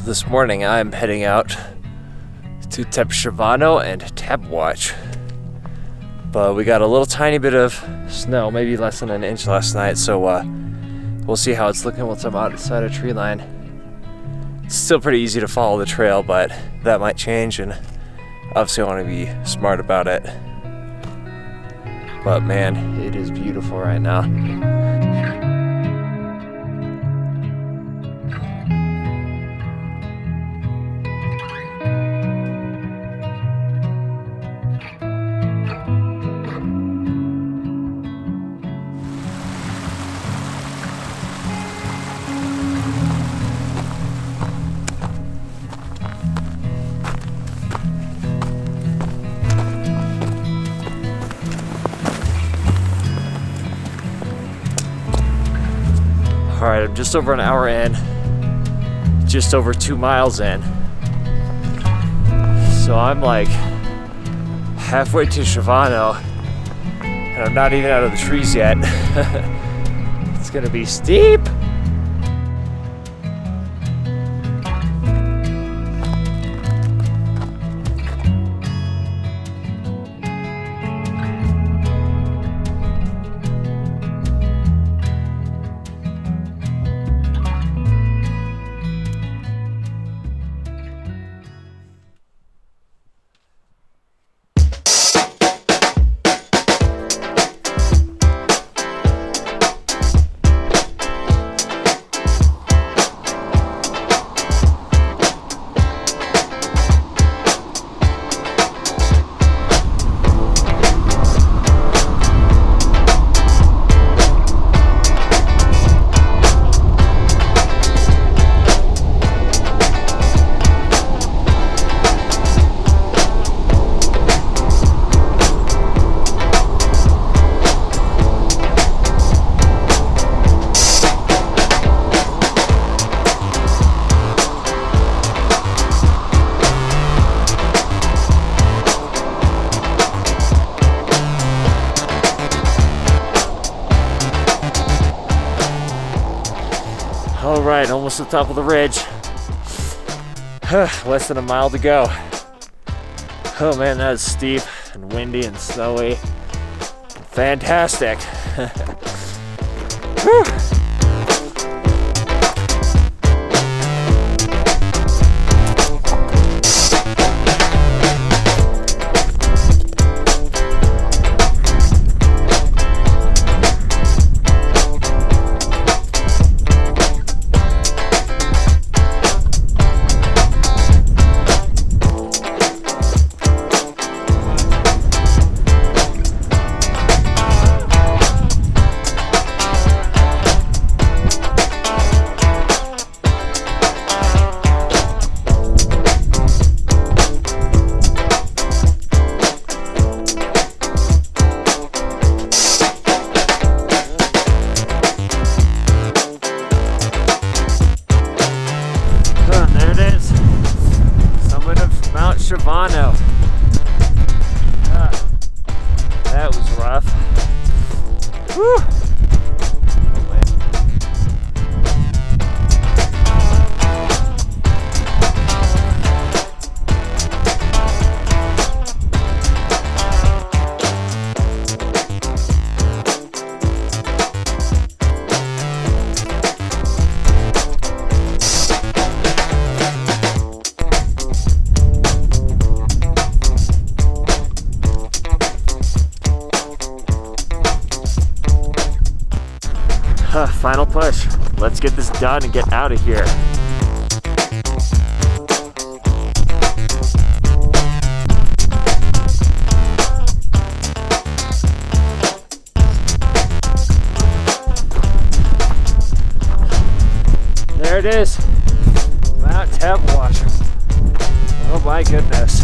So this morning I'm heading out to Shavano and Tabeguache. But we got a little tiny bit of snow, maybe less than an inch last night, so we'll see how it's looking once I'm outside a tree line. It's still pretty easy to follow the trail, but that might change, and obviously I want to be smart about it. But man, it is beautiful right now. All right, I'm just over an hour in, just over 2 miles in. So I'm like halfway to Shavano, and I'm not even out of the trees yet. It's gonna be steep. All right, almost to the top of the ridge. Less than a mile to go. Oh man, that is steep and windy and snowy. Fantastic. Whew. Shavano. That was rough. Whew. Final push. Let's get this done and get out of here. There it is. Mount Tabeguache. Oh my goodness.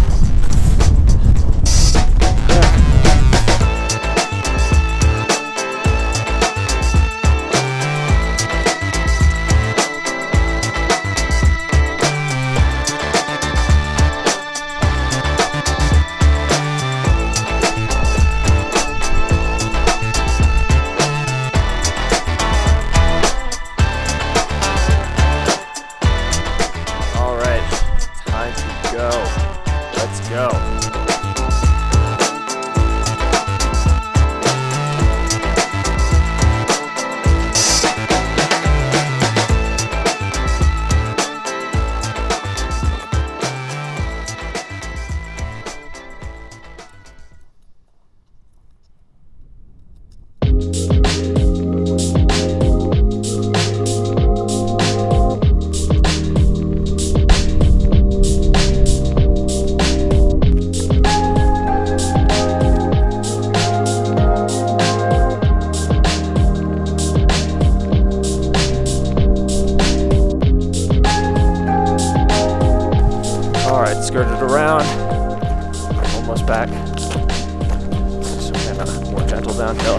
Let's go. Skirted around, almost back. Some kind of more gentle downhill.